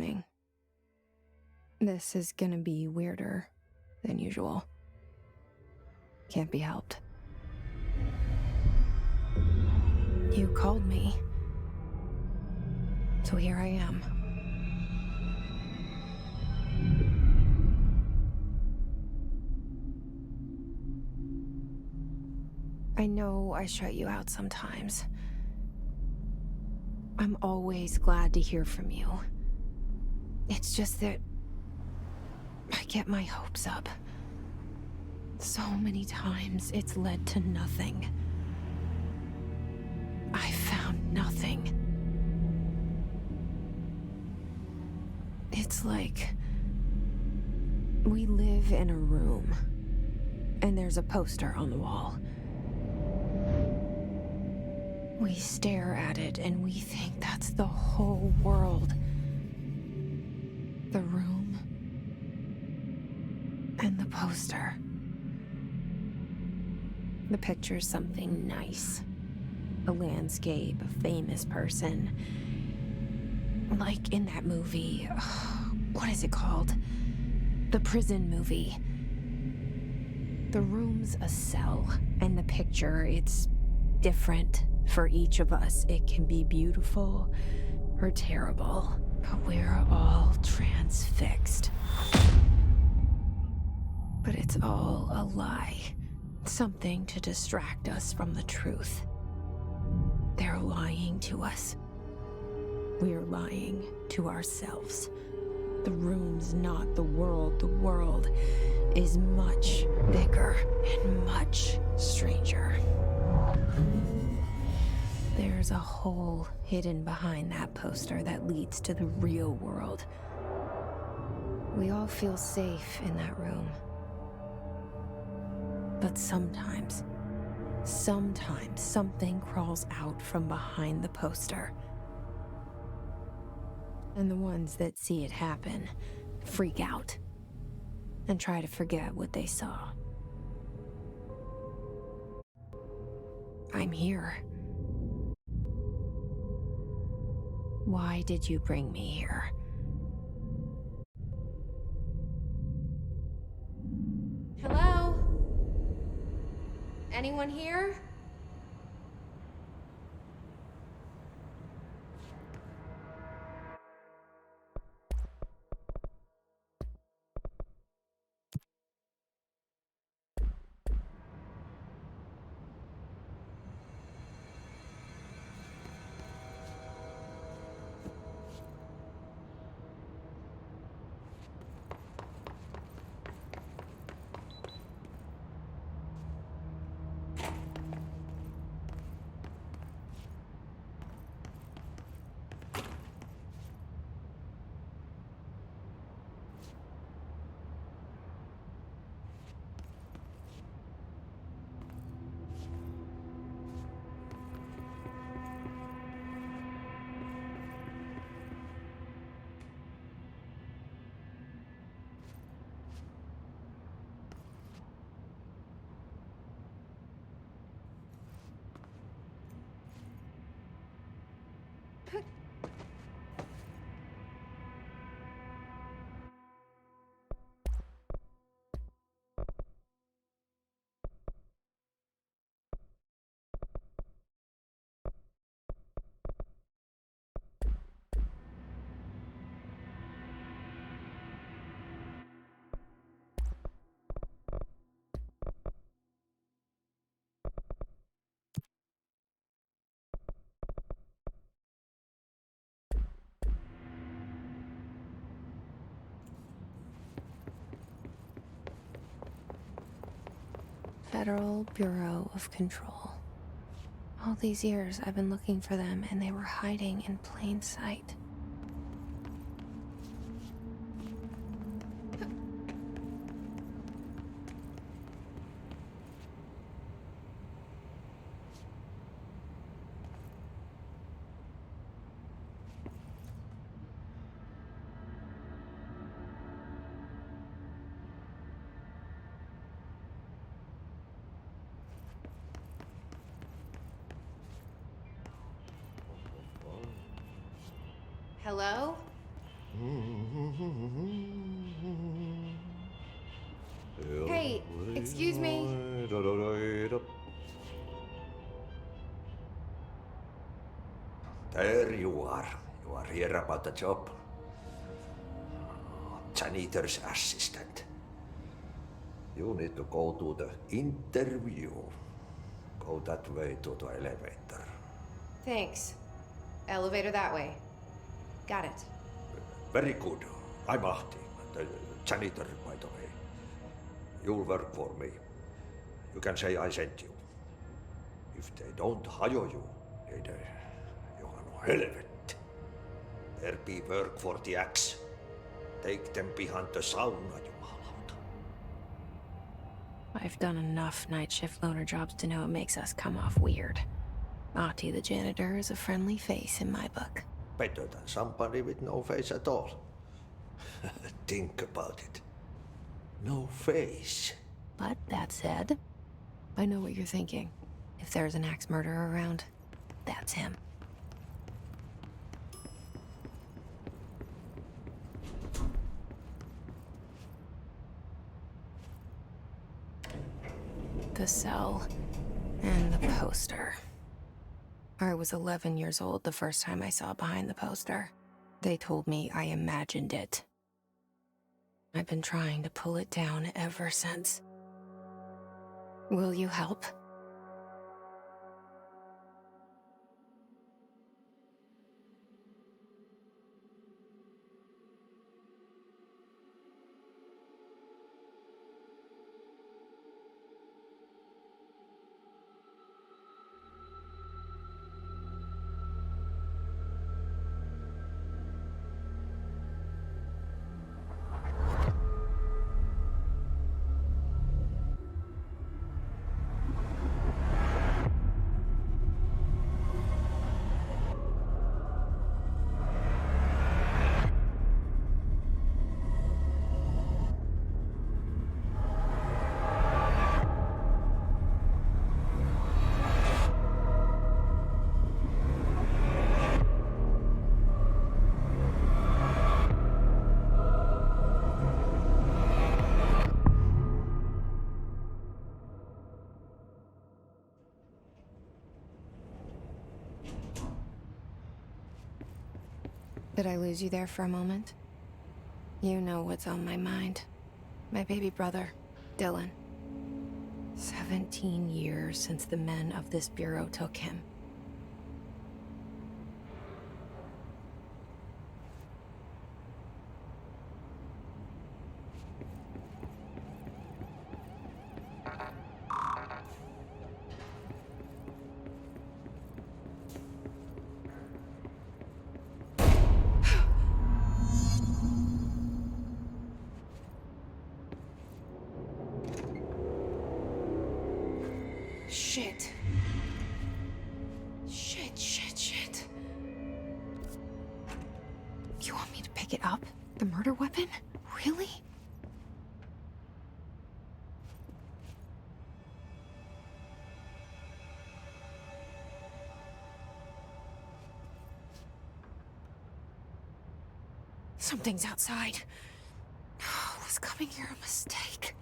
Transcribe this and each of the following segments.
warning. This is gonna be weirder than usual. Can't be helped. You called me. So here I am. I know I shut you out sometimes. I'm always glad to hear from you. It's just that I get my hopes up. So many times it's led to nothing. I found nothing. It's like we live in a room, and there's a poster on the wall. We stare at it and we think that's the whole world. The room and the poster. The picture's something nice. A landscape, a famous person. Like in that movie, what is it called? The prison movie. The room's a cell, and the picture, it's different for each of us. It can be beautiful or terrible, but we're all transfixed. But it's all a lie. Something to distract us from the truth. They're lying to us. We're lying to ourselves. The room's not the world. The world is much bigger and much stranger. There's a hole hidden behind that poster that leads to the real world. We all feel safe in that room. But sometimes something crawls out from behind the poster. And the ones that see it happen freak out and try to forget what they saw. I'm here. Why did you bring me here? Hello? Anyone here? Federal Bureau of Control. All these years I've been looking for them, and they were hiding in plain sight. Hello? hear about the job? Janitor's assistant. You need to go to the interview. Go that way to the elevator. Thanks. Elevator that way. Got it. Very good. I'm Ahti, the janitor, by the way. You'll work for me. You can say I sent you. If they don't hire you, Johan helvet. There be work for the axe. Take them behind the sauna, jumalauta. I've done enough night shift loner jobs to know it makes us come off weird. Ahti the janitor is a friendly face in my book. Better than somebody with no face at all. Think about it. No face. But that said, I know what you're thinking. If there's an axe murderer around, that's him. The cell and the poster. I was 11 years old the first time I saw behind the poster. They told me I imagined it. I've been trying to pull it down ever since. Will you help? Did I lose you there for a moment? You know what's on my mind. My baby brother, Dylan. 17 years since the men of this bureau took him. Shit. Shit. You want me to pick it up? The murder weapon? Really? Something's outside. Was coming here a mistake?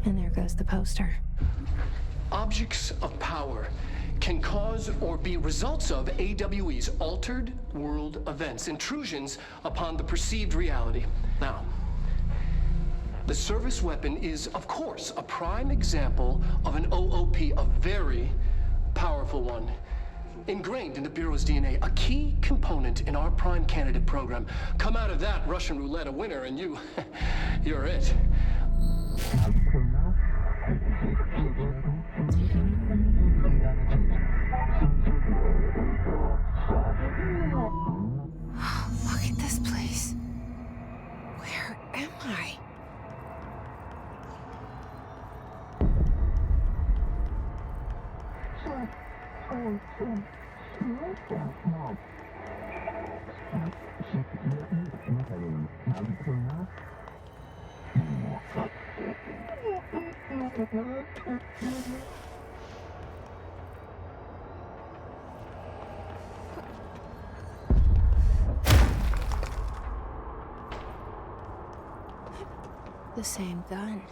And there goes the poster. Objects of power can cause or be results of AWE's altered world events, intrusions upon the perceived reality. Now, the service weapon is, of course, a prime example of an OOP, a very powerful one. Ingrained in the Bureau's DNA, a key component in our prime candidate program. Come out of that Russian roulette a winner and you're it. Look at this place. Where am I? The same gun.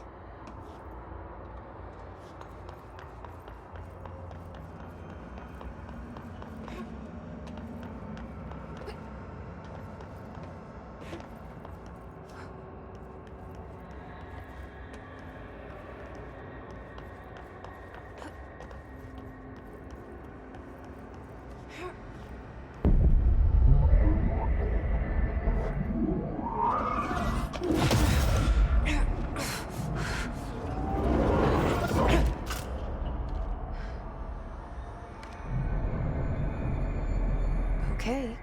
Okay,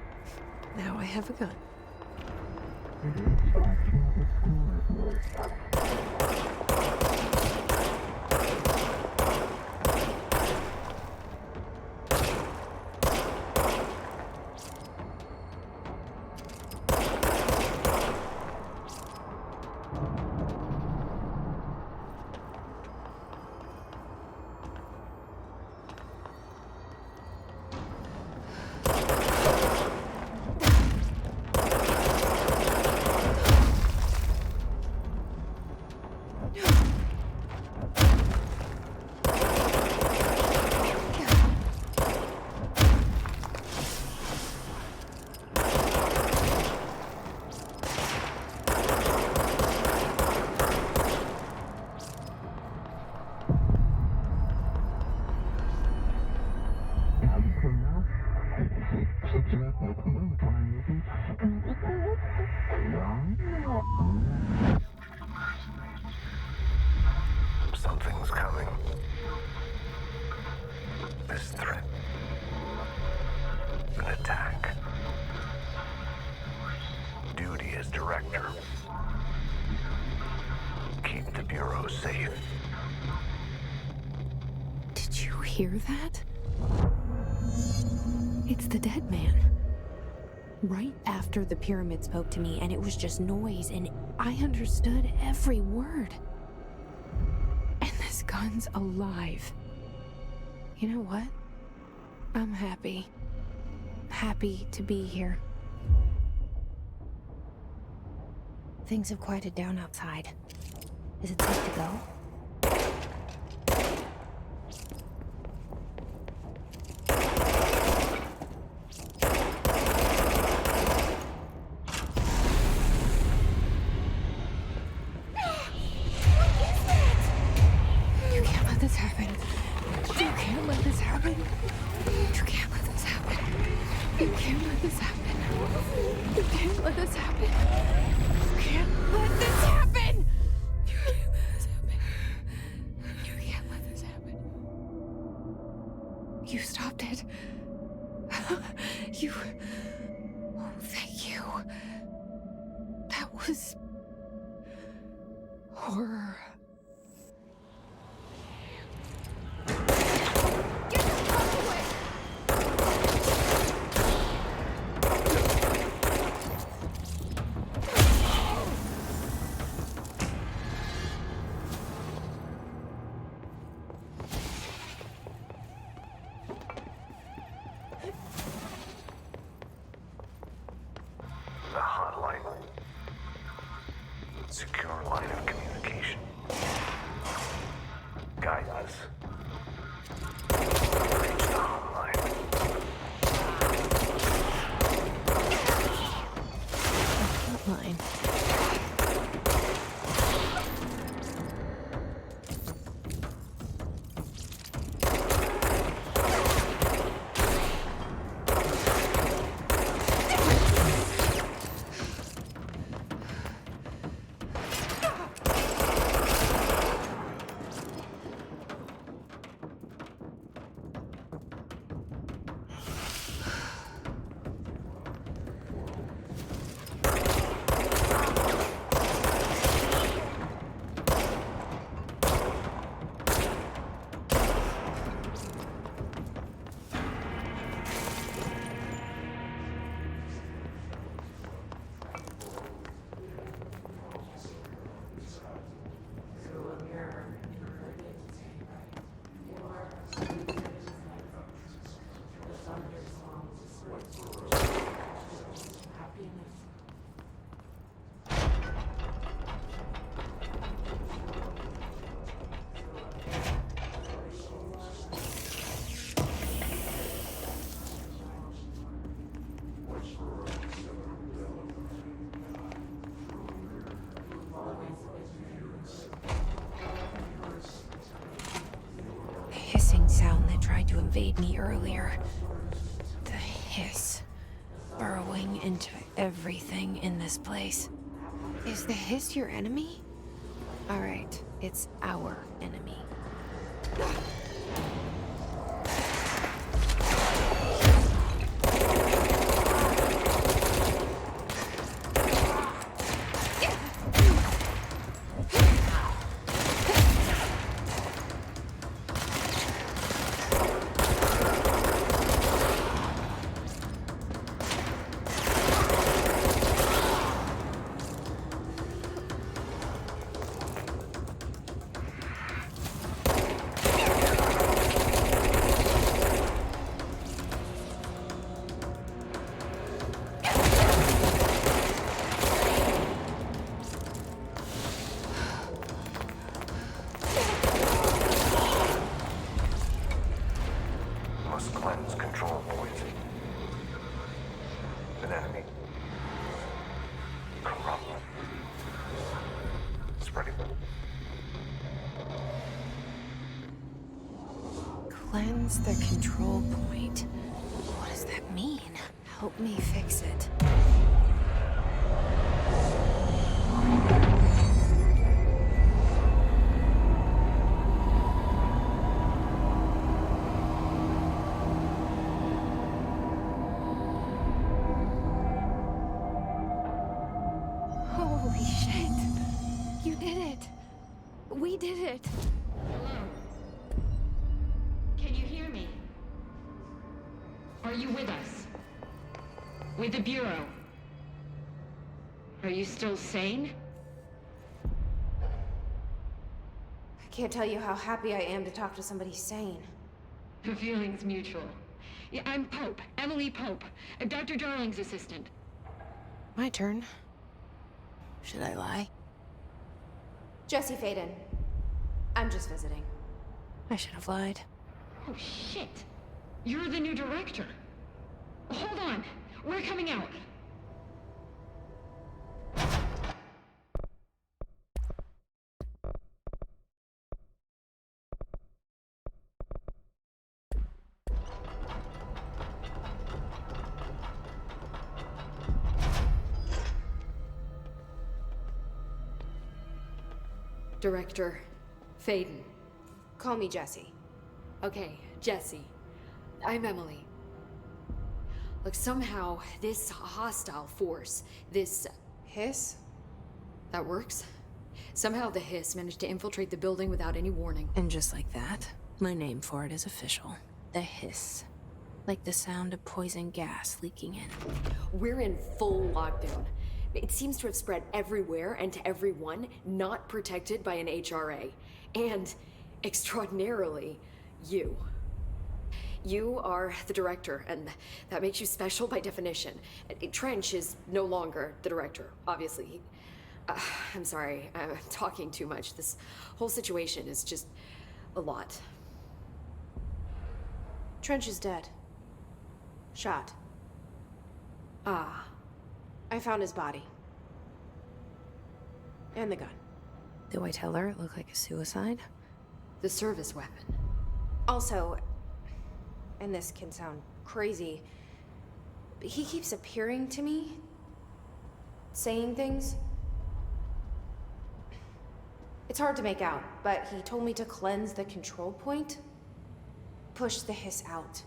now I have a gun. Something's coming. This threat. An attack. Duty as director. Keep the Bureau safe. Did you hear that? It's the dead man. Right after the pyramid spoke to me, and it was just noise, and I understood every word. And this gun's alive. You know what? I'm happy. Happy to be here. Things have quieted down outside. Is it safe to go? You can't let this happen. You can't let this happen. You can't let this happen. You can't let this happen. You can't let this happen. You can't let this happen. You can't let this happen. You can't let this happen. You stopped it. You. Oh, thank you. That was horror. Get the fuck away! The hotline. Secure line of communication. Guide us. Reach the hotline. Line. invade me earlier. The hiss. Burrowing into everything in this place. Is the hiss your enemy? Alright, it's our enemy. Must cleanse control point. An enemy. Corrupt. Spreading. Cleanse the control point. What does that mean? Help me fix it. Holy shit. You did it. We did it. Hello? Can you hear me? Are you with us? With the Bureau? Are you still sane? I can't tell you how happy I am to talk to somebody sane. The feeling's mutual. Yeah, I'm Pope, Emily Pope, Dr. Darling's assistant. My turn. Should I lie? Jesse Faden. I'm just visiting. I should have lied. Oh, shit. You're the new director. Hold on. We're coming out. Director Faden. Call me Jesse. Okay, Jesse. I'm Emily. Look, somehow this hostile force, this... Hiss? that works? Somehow the hiss managed to infiltrate the building without any warning. And just like that, my name for it is official. The hiss. Like the sound of poison gas leaking in. We're in full lockdown. It seems to have spread everywhere and to everyone not protected by an HRA. And, extraordinarily, you. You are the director, and that makes you special by definition. Trench is no longer the director, obviously. I'm sorry, I'm talking too much. This whole situation is just a lot. Trench is dead. Shot. Ah. I found his body. And the gun. Do I tell her it looked like a suicide? The service weapon. Also, and this can sound crazy, but he keeps appearing to me, saying things. It's hard to make out, but he told me to cleanse the control point, push the hiss out.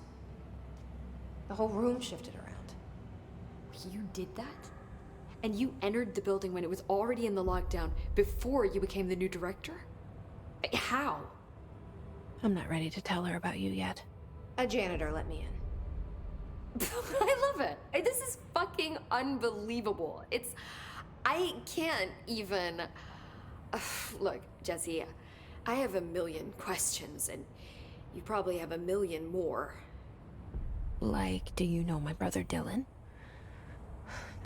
The whole room shifted around. You did that? And you entered the building when it was already in the lockdown before you became the new director? How? I'm not ready to tell her about you yet. A janitor let me in. I love it. This is fucking unbelievable. I can't even... Look, Jesse, I have a million questions, and you probably have a million more. Like, do you know my brother Dylan?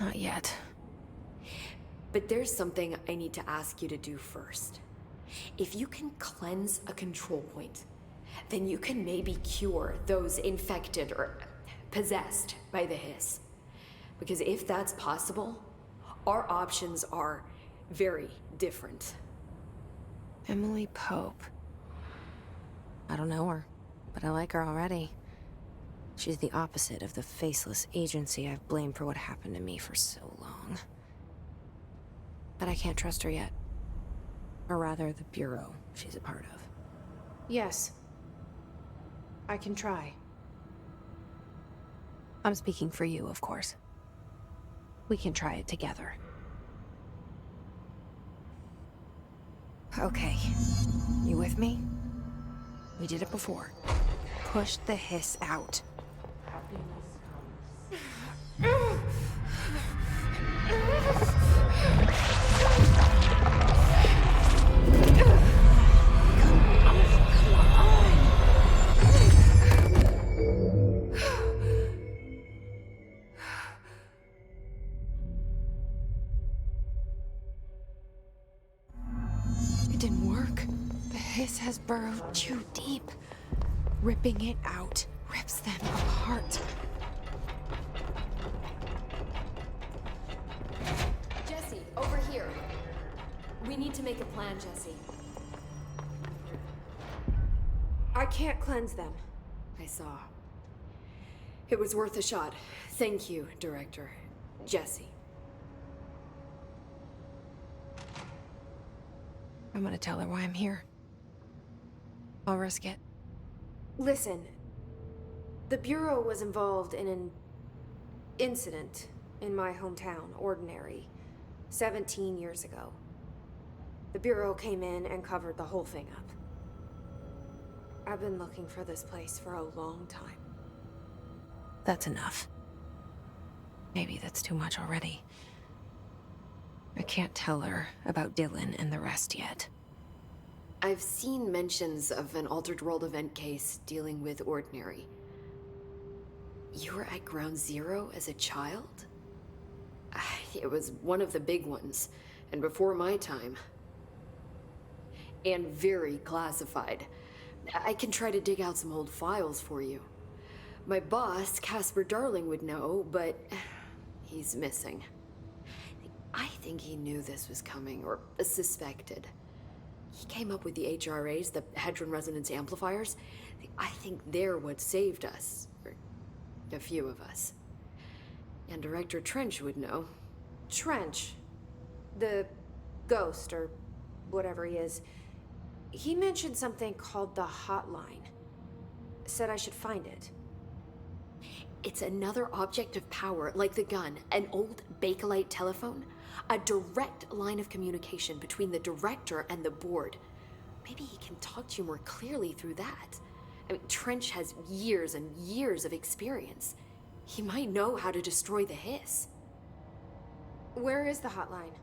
Not yet. But there's something I need to ask you to do first. If you can cleanse a control point, then you can maybe cure those infected or possessed by the hiss. Because if that's possible, our options are very different. Emily Pope. I don't know her. but I like her already. She's the opposite of the faceless agency I've blamed for what happened to me for so long. But I can't trust her yet. Or rather, the Bureau she's a part of. Yes. I can try. I'm speaking for you, of course. We can try it together. Okay. You with me? We did it before. Push the hiss out. It didn't work. The hiss has burrowed too deep. Ripping it out rips them apart. Jesse, over here. We need to make a plan, Jesse. I can't cleanse them. I saw. It was worth a shot. Thank you, Director. Jesse. I'm gonna tell her why I'm here. I'll risk it. Listen, the Bureau was involved in an incident in my hometown, Ordinary, 17 years ago. The Bureau came in and covered the whole thing up. I've been looking for this place for a long time. That's enough. Maybe that's too much already. I can't tell her about Dylan and the rest yet. I've seen mentions of an Altered World event case dealing with Ordinary. You were at Ground Zero as a child? It was one of the big ones, and before my time. And very classified. I can try to dig out some old files for you. My boss, Casper Darling, would know, but he's missing. I think he knew this was coming, or suspected. He came up with the HRAs, the Hadron Resonance Amplifiers. I think they're what saved us. Or a few of us. And Director Trench would know. Trench, the ghost, or whatever he is, he mentioned something called the Hotline. Said I should find it. It's another object of power, like the gun, an old Bakelite telephone. A direct line of communication between the director and the board. Maybe he can talk to you more clearly through that. I mean, Trench has years and years of experience. He might know how to destroy the hiss. Where is the hotline?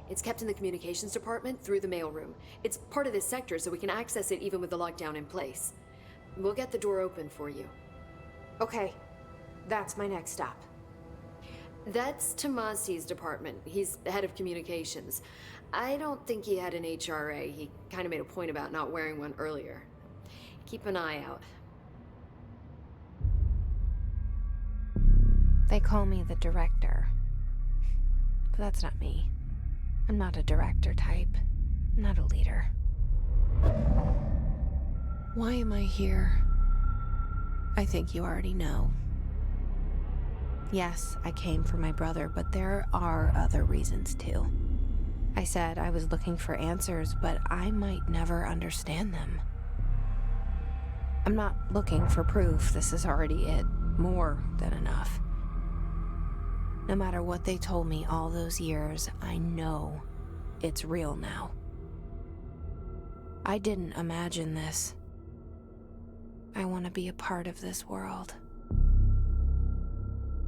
It's kept in the communications department through the mailroom. It's part of this sector, so we can access it even with the lockdown in place. We'll get the door open for you. Okay, that's my next stop. That's Tomasi's department. He's the head of communications. I don't think he had an HRA. He kind of made a point about not wearing one earlier. Keep an eye out. They call me the director. But that's not me. I'm not a director type. I'm not a leader. Why am I here? I think you already know. Yes, I came for my brother, but there are other reasons too. I said I was looking for answers, but I might never understand them. I'm not looking for proof. This is already it. More than enough. No matter what they told me all those years, I know it's real now. I didn't imagine this. I want to be a part of this world.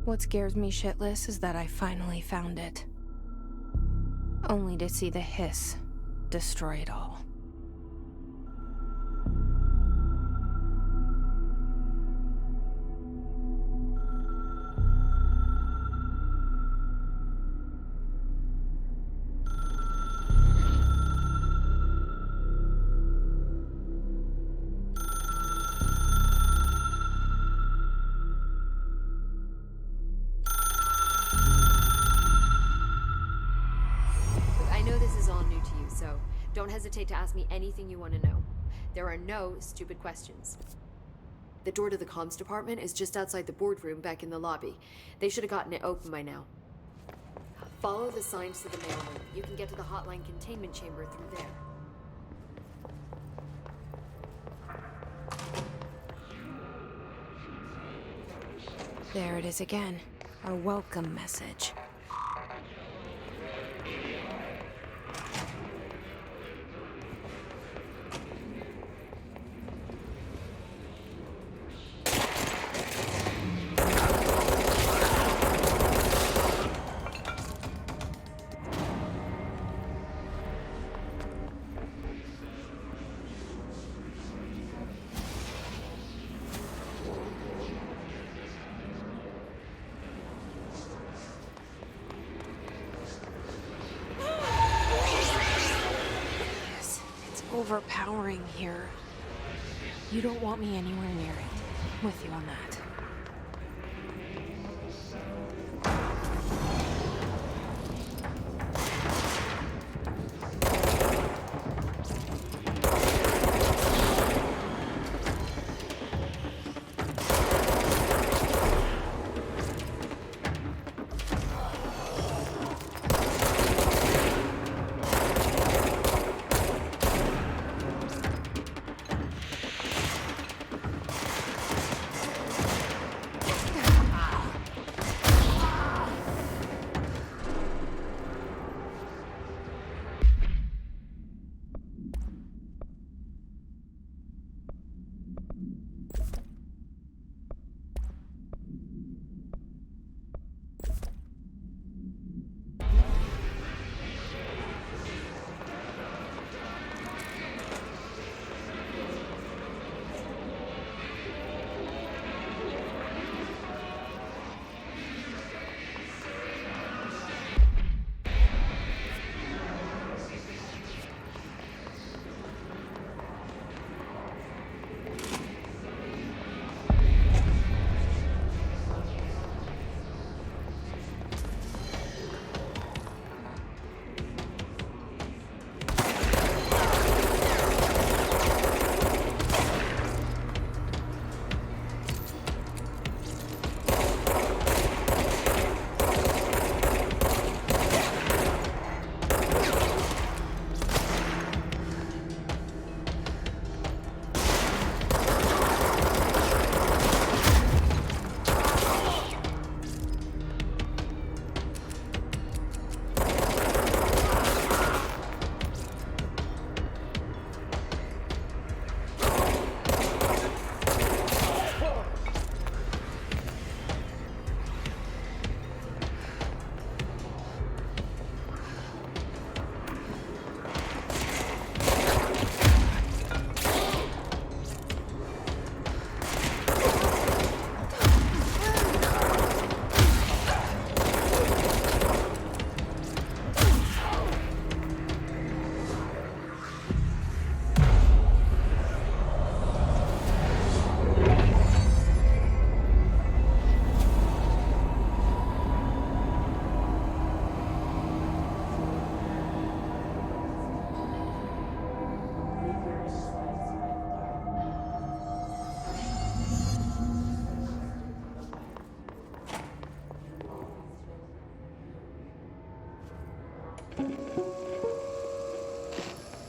What scares me shitless is that I finally found it. Only to see the hiss destroy it all. Don't hesitate to ask me anything you want to know. There are no stupid questions. The door to the comms department is just outside the boardroom back in the lobby. They should have gotten it open by now. Follow the signs to the mailroom. You can get to the hotline containment chamber through there. There it is again. Our welcome message. Overpowering here. You don't want me anywhere near it. I'm with you on that.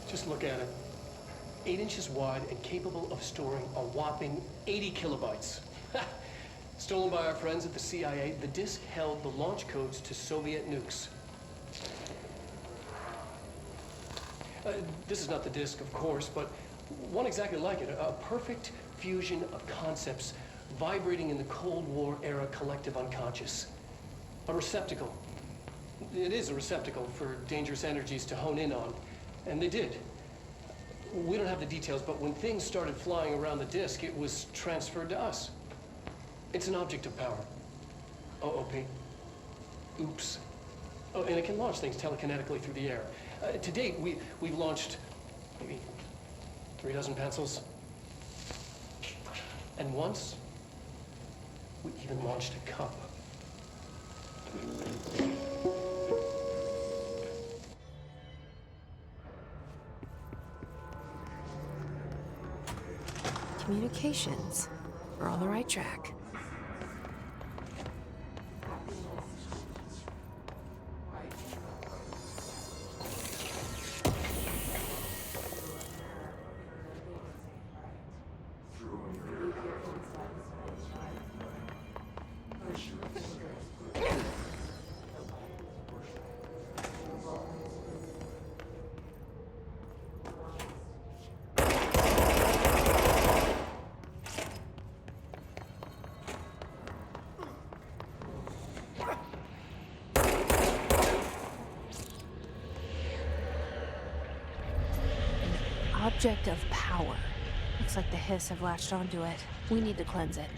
Just look at it. 8 inches wide and capable of storing a whopping 80 kilobytes. Stolen by our friends at the CIA, the disk held the launch codes to Soviet nukes. This is not the disk, of course, but one exactly like it. A perfect fusion of concepts vibrating in the Cold War era collective unconscious. A receptacle. It is a receptacle for dangerous energies to hone in on. And they did. We don't have the details, but when things started flying around the disk, it was transferred to us. It's an object of power. OOP. Oops. Oh, and it can launch things telekinetically through the air. To date, we've launched maybe 3 dozen pencils. And once, we even launched a cup. Communications. We're on the right track. Object of power. Looks like the hiss have latched onto it. We need to cleanse it.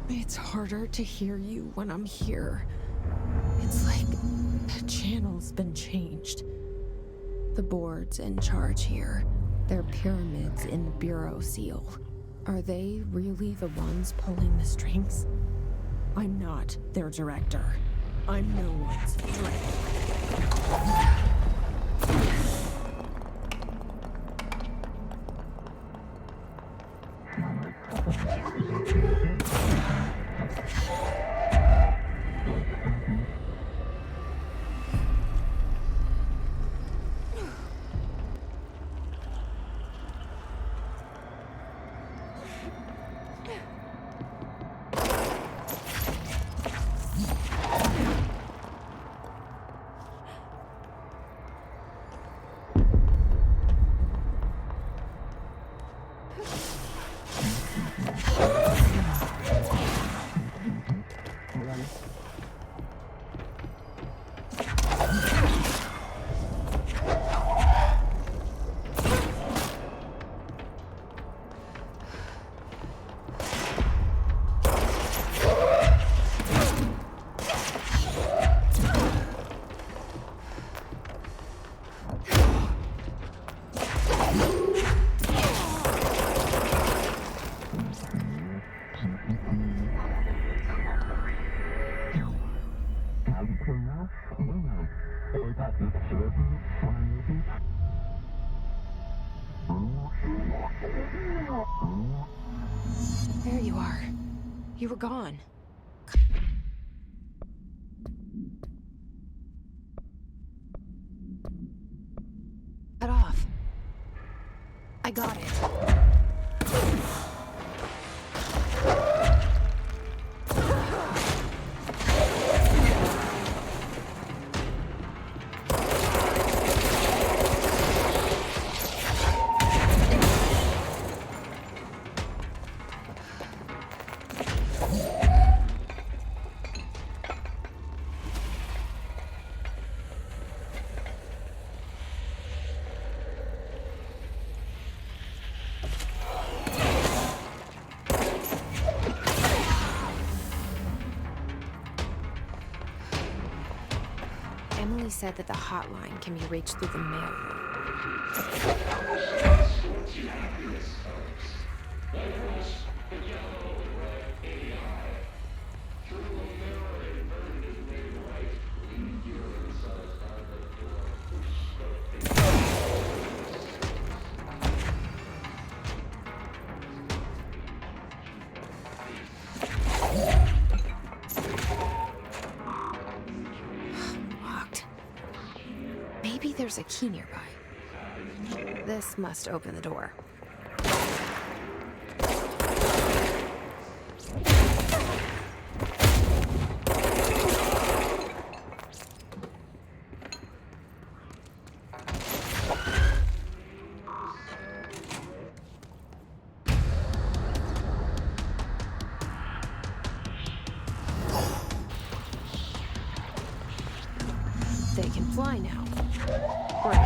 It's harder to hear you when I'm here. It's like the channel's been changed. The boards in charge here, they're pyramids in the Bureau seal. Are they really the ones pulling the strings? I'm not their director. I'm no one's director. There you are. You were gone. Cut off. I got it. Emily said that the hotline can be reached through the mailroom. Maybe there's a key nearby. This must open the door. They can fly now. Great.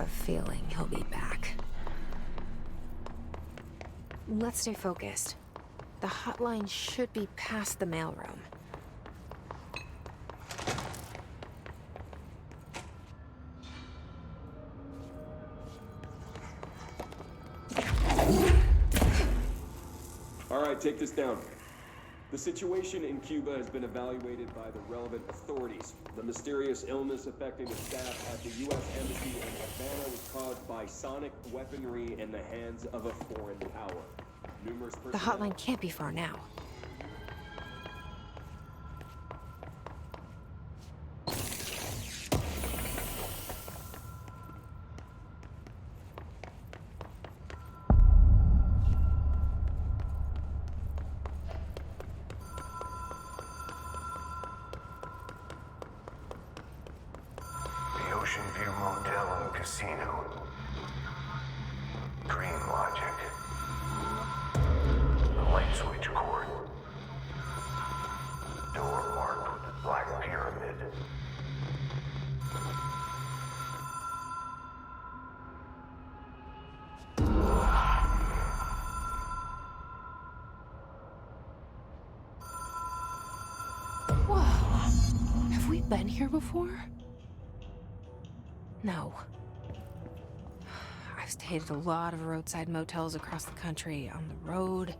a feeling he'll be back. Let's stay focused. The hotline should be past the mailroom. All right, take this down. The situation in Cuba has been evaluated by the relevant authorities. The mysterious illness affecting the staff at the U.S. Embassy in Havana was caused by sonic weaponry in the hands of a foreign power. Numerous The hotline can't be far now. The Ocean View Motel and Casino. Dream logic. The light switch cord. Door marked with the black pyramid. Whoa! Have we been here before? No. I've stayed at a lot of roadside motels across the country, on the road,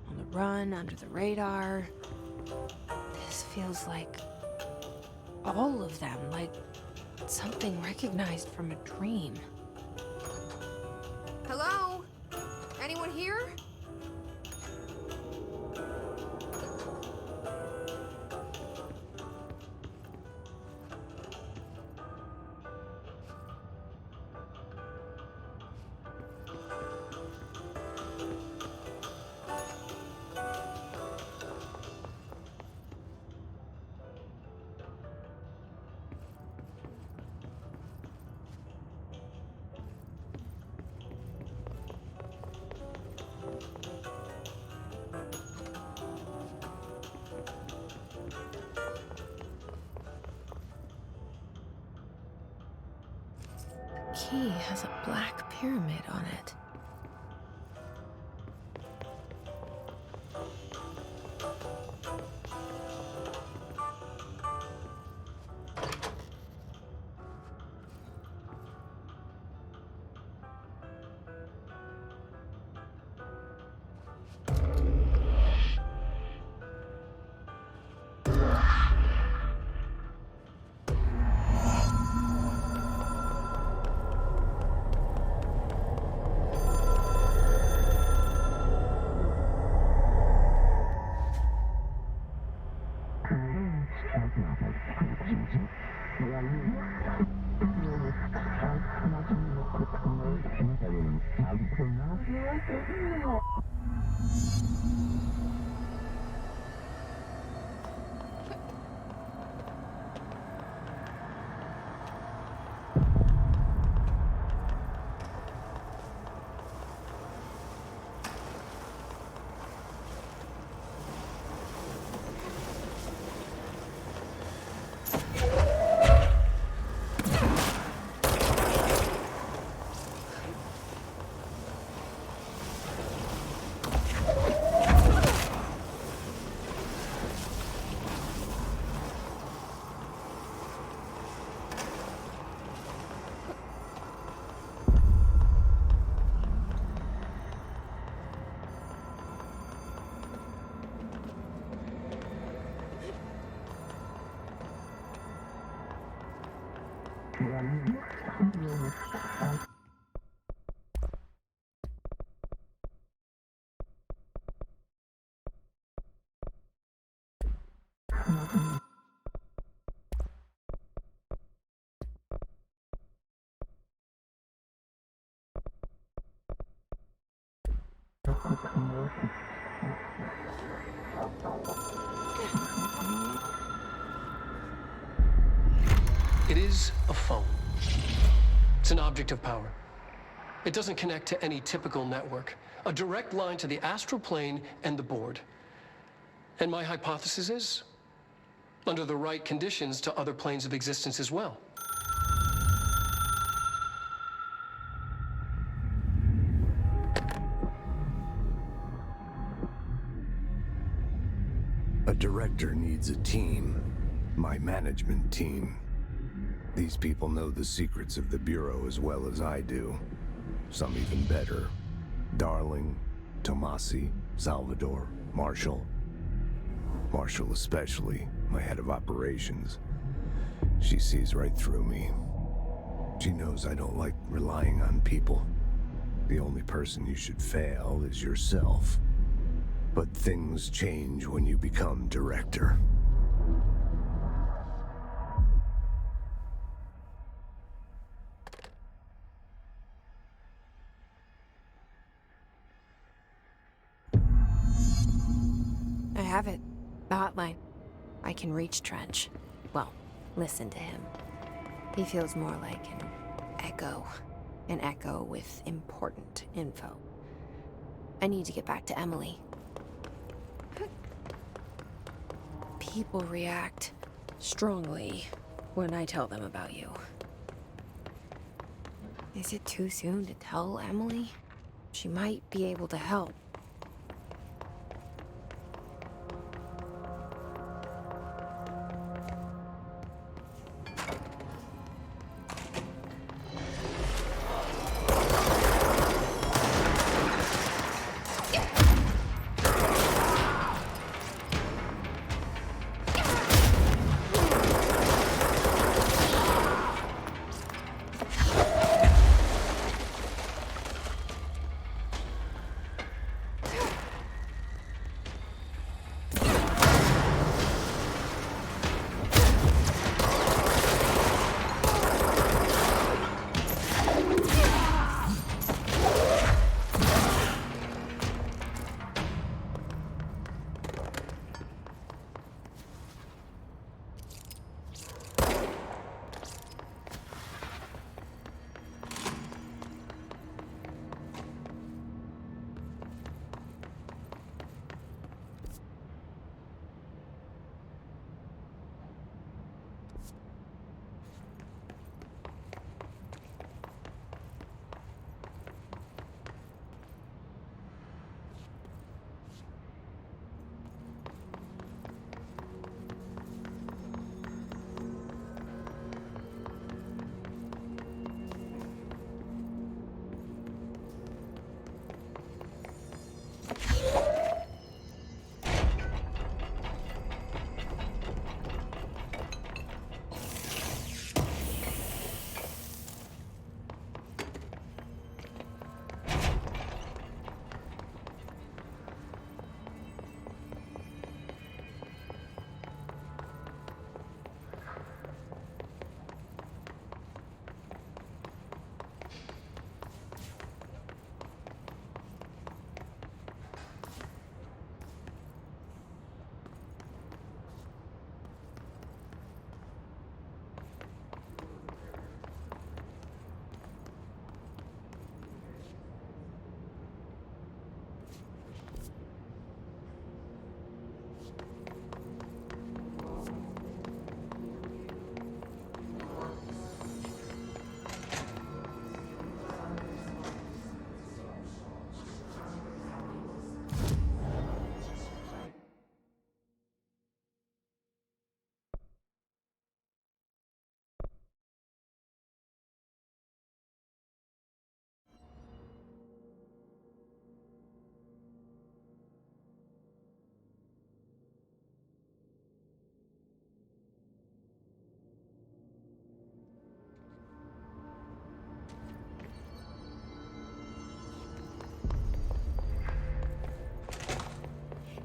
on the run, under the radar. This feels like all of them, like something recognized from a dream. Hello? Anyone here? Key has a black pyramid on it. It is a phone. It's an object of power. It doesn't connect to any typical network. A direct line to the astral plane and the board. And my hypothesis is, under the right conditions, to other planes of existence as well. A director needs a team. My management team. These people know the secrets of the Bureau as well as I do. Some even better. Darling, Tomasi, Salvador, Marshall. Marshall especially, my head of operations. She sees right through me. She knows I don't like relying on people. The only person you should fail is yourself. But things change when you become director. I have it. The hotline. I can reach Trench. Well, listen to him. He feels more like an echo. An echo with important info. I need to get back to Emily. People react strongly when I tell them about you. Is it too soon to tell Emily? She might be able to help.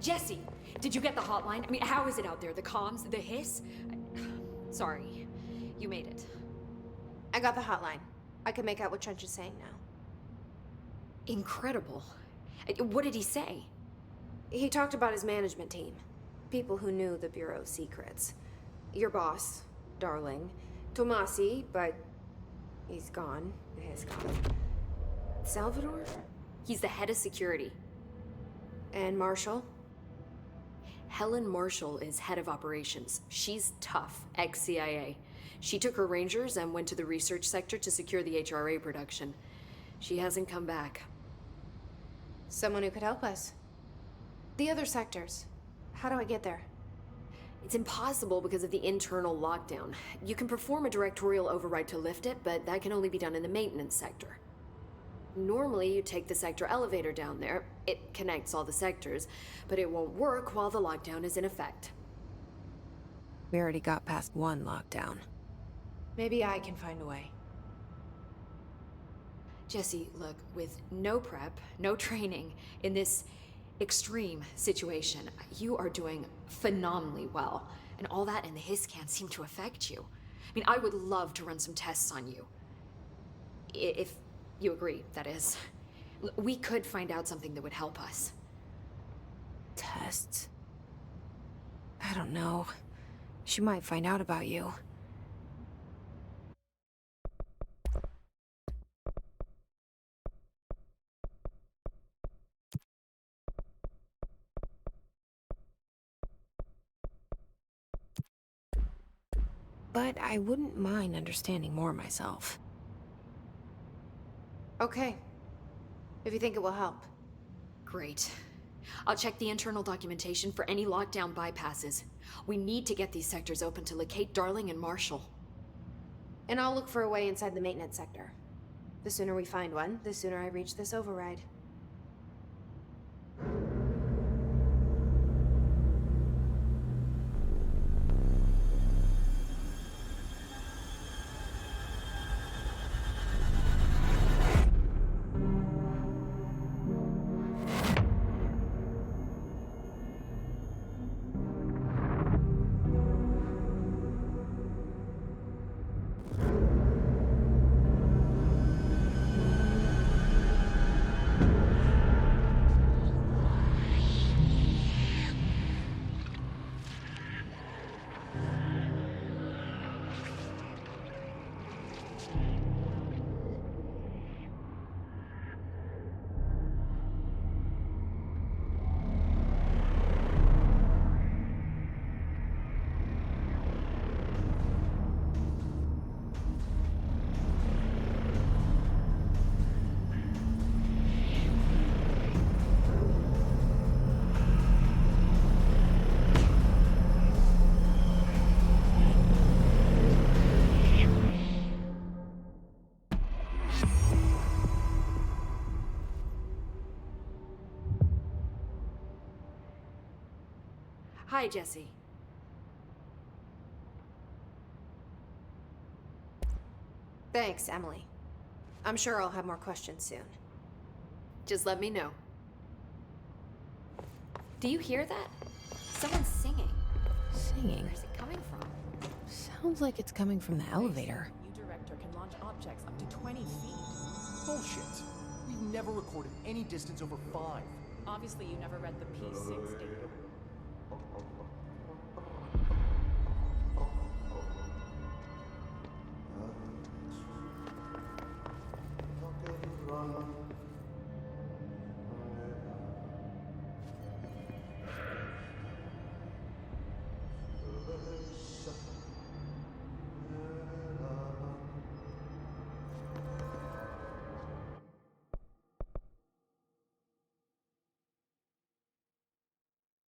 Jesse, did you get the hotline? I mean, how is it out there? The comms, the hiss? Sorry, you made it. I got the hotline. I can make out what Trench is saying now. Incredible. What did he say? He talked about his management team. People who knew the Bureau's secrets. Your boss, Darling. Tomasi, but he's gone. He's gone. Salvador? He's the head of security. And Marshall? Helen Marshall is head of operations. She's tough, ex-CIA. She took her Rangers and went to the research sector to secure the HRA production. She hasn't come back. Someone who could help us. The other sectors. How do I get there? It's impossible because of the internal lockdown. You can perform a directorial override to lift it, but that can only be done in the maintenance sector. Normally, you take the sector elevator down there. It connects all the sectors, but it won't work while the lockdown is in effect. We already got past one lockdown. Maybe I can find a way. Jesse, look, with no prep, no training, in this extreme situation, you are doing phenomenally well. And all that and the hiss can't seem to affect you. I mean, I would love to run some tests on you. If you agree, that is. We could find out something that would help us. Tests? I don't know. She might find out about you. But I wouldn't mind understanding more myself. Okay. If you think it will help. Great. I'll check the internal documentation for any lockdown bypasses. We need to get these sectors open to locate Darling and Marshall. And I'll look for a way inside the maintenance sector. The sooner we find one, the sooner I reach this override. Hi, Jesse. Thanks, Emily. I'm sure I'll have more questions soon. Just let me know. Do you hear that? Someone's singing. Singing? Where's it coming from? Sounds like it's coming from the elevator. New director can launch objects up to 20 feet. Bullshit. We've never recorded any distance over 5. Obviously, you never read the P6 data.